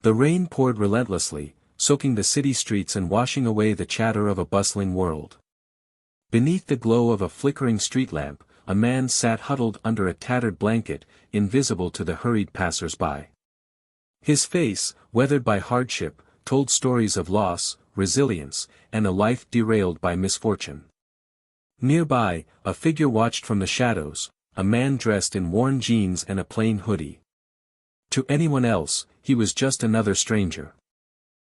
The rain poured relentlessly, soaking the city streets and washing away the chatter of a bustling world. Beneath the glow of a flickering street lamp, a man sat huddled under a tattered blanket, invisible to the hurried passers-by. His face, weathered by hardship, told stories of loss, resilience, and a life derailed by misfortune. Nearby, a figure watched from the shadows, a man dressed in worn jeans and a plain hoodie. To anyone else, he was just another stranger.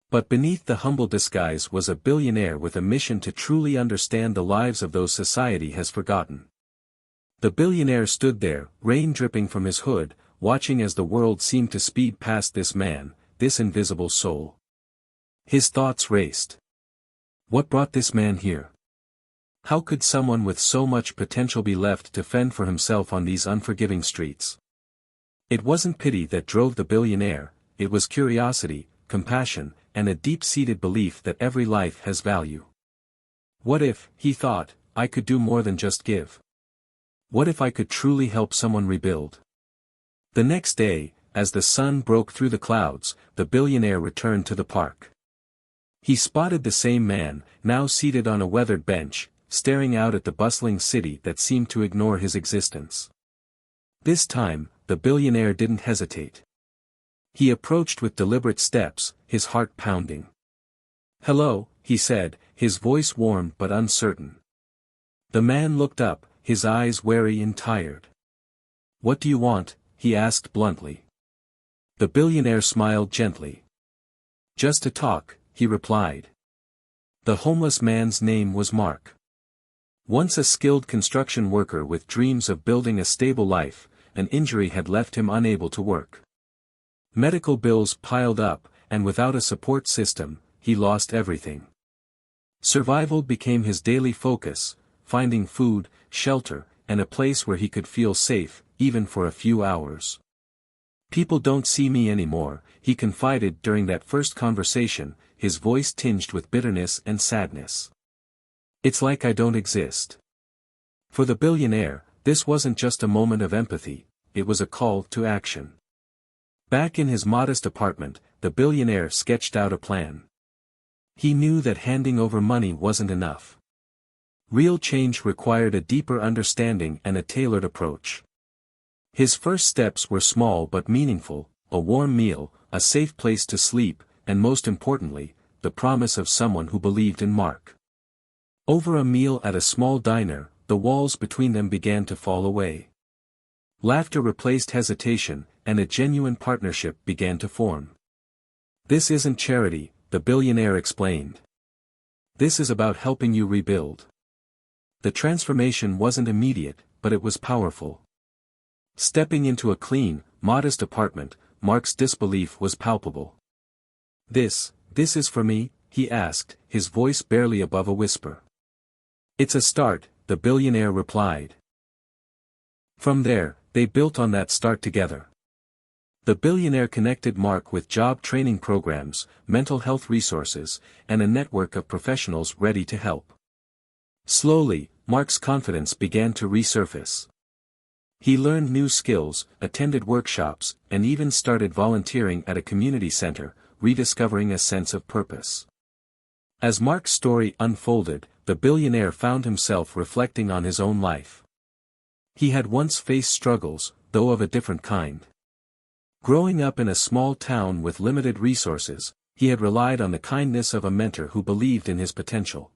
But beneath the humble disguise was a billionaire with a mission to truly understand the lives of those society has forgotten. The billionaire stood there, rain dripping from his hood, watching as the world seemed to speed past this man, this invisible soul. His thoughts raced. What brought this man here? How could someone with so much potential be left to fend for himself on these unforgiving streets? It wasn't pity that drove the billionaire, it was curiosity, compassion, and a deep-seated belief that every life has value. What if, he thought, I could do more than just give? What if I could truly help someone rebuild? The next day, as the sun broke through the clouds, the billionaire returned to the park. He spotted the same man, now seated on a weathered bench, staring out at the bustling city that seemed to ignore his existence. This time, the billionaire didn't hesitate. He approached with deliberate steps, his heart pounding. "Hello," he said, his voice warm but uncertain. The man looked up, his eyes wary and tired. "What do you want?" he asked bluntly. The billionaire smiled gently. "Just to talk," he replied. The homeless man's name was Mark. Once a skilled construction worker with dreams of building a stable life, an injury had left him unable to work. Medical bills piled up, and without a support system, he lost everything. Survival became his daily focus, finding food, shelter, and a place where he could feel safe, even for a few hours. "People don't see me anymore," he confided during that first conversation, his voice tinged with bitterness and sadness. "It's like I don't exist." For the billionaire, this wasn't just a moment of empathy, it was a call to action. Back in his modest apartment, the billionaire sketched out a plan. He knew that handing over money wasn't enough. Real change required a deeper understanding and a tailored approach. His first steps were small but meaningful: a warm meal, a safe place to sleep, and most importantly, the promise of someone who believed in Mark. Over a meal at a small diner, the walls between them began to fall away. Laughter replaced hesitation, and a genuine partnership began to form. "This isn't charity," the billionaire explained. "This is about helping you rebuild." The transformation wasn't immediate, but it was powerful. Stepping into a clean, modest apartment, Mark's disbelief was palpable. This is for me?" he asked, his voice barely above a whisper. "It's a start," the billionaire replied. From there, they built on that start together. The billionaire connected Mark with job training programs, mental health resources, and a network of professionals ready to help. Slowly, Mark's confidence began to resurface. He learned new skills, attended workshops, and even started volunteering at a community center, rediscovering a sense of purpose. As Mark's story unfolded, the billionaire found himself reflecting on his own life. He had once faced struggles, though of a different kind. Growing up in a small town with limited resources, he had relied on the kindness of a mentor who believed in his potential.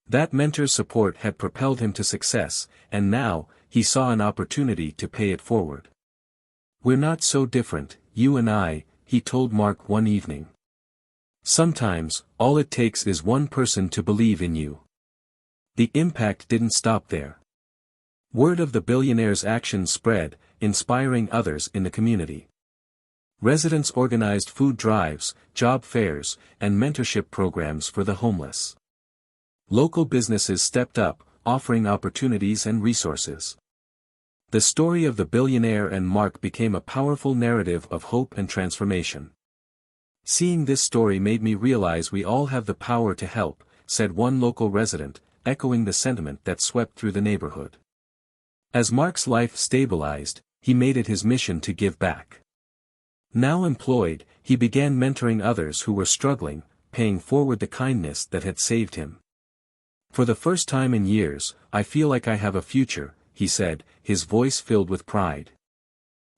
That mentor's support had propelled him to success, and now, he saw an opportunity to pay it forward. "We're not so different, you and I," he told Mark one evening. "Sometimes, all it takes is one person to believe in you." The impact didn't stop there. Word of the billionaire's actions spread, inspiring others in the community. Residents organized food drives, job fairs, and mentorship programs for the homeless. Local businesses stepped up, offering opportunities and resources. The story of the billionaire and Mark became a powerful narrative of hope and transformation. "Seeing this story made me realize we all have the power to help," said one local resident, echoing the sentiment that swept through the neighborhood. As Mark's life stabilized, he made it his mission to give back. Now employed, he began mentoring others who were struggling, paying forward the kindness that had saved him. "For the first time in years, I feel like I have a future," he said, his voice filled with pride.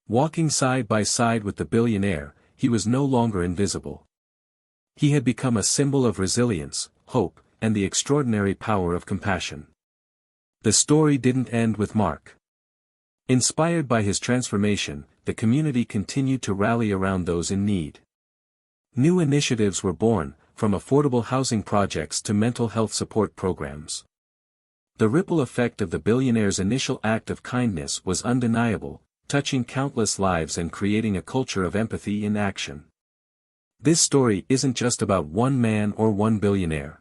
Walking side by side with the billionaire, he was no longer invisible. He had become a symbol of resilience, hope, and the extraordinary power of compassion. The story didn't end with Mark. Inspired by his transformation, the community continued to rally around those in need. New initiatives were born, from affordable housing projects to mental health support programs. The ripple effect of the billionaire's initial act of kindness was undeniable, touching countless lives and creating a culture of empathy in action. This story isn't just about one man or one billionaire.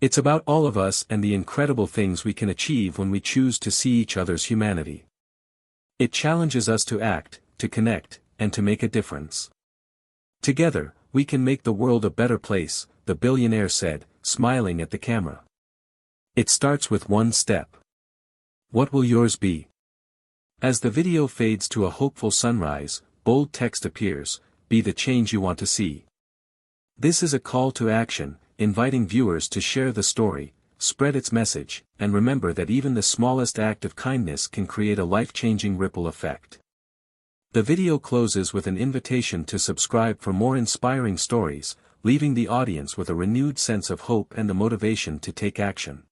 It's about all of us and the incredible things we can achieve when we choose to see each other's humanity. It challenges us to act, to connect, and to make a difference. Together, we can make the world a better place, the billionaire said, smiling at the camera. It starts with one step. What will yours be? As the video fades to a hopeful sunrise, bold text appears, "Be the change you want to see." This is a call to action, inviting viewers to share the story, spread its message, and remember that even the smallest act of kindness can create a life-changing ripple effect. The video closes with an invitation to subscribe for more inspiring stories, leaving the audience with a renewed sense of hope and the motivation to take action.